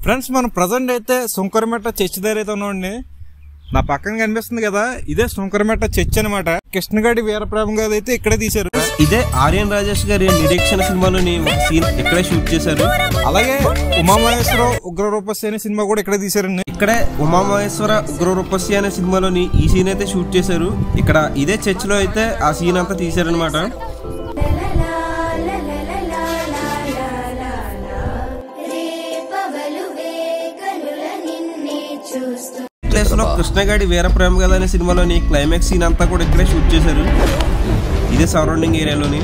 Friends మనం present అయితే Sunkarametta church దగ్గర అయితే ఉన్నామండి. నా పక్కన కనిపిస్తుంది కదా, ఇదే సుంకరమెట్ట చర్చ్ అనమాట. కృష్ణగాడి వీరప్రేమ గారు అయితే ఇక్కడే తీశారు. ఇదే ఆర్యన్ రాజేష్ గారి నిరీక్షణ సినిమాలోని సీన్ ఇక్కడే షూట్ చేశారు. అలాగే ఉమామహేశ్వర ఉగ్రరూపస్య అనే సినిమా కూడా ఇక్కడే తీశారండి. ఇక్కడే ఉమామహేశ్వర ఉగ్రరూపస్య అనే సినిమాలోని ఈ సీన్ అయితే షూట్ చేశారు. ఇక్కడ ఇదే చర్చ్ లో అయితే ఆ సీన్ అంతా తీశారనమాట. ప్లేస్ లో కృష్ణగాడి వీరప్రేమ గద అనే సినిమాలోని క్లైమాక్స్ సీన్ అంతా కూడా ఇక్కడే షూట్ చేశారు. ఇదే సరౌండింగ్ ఏరియాలోని.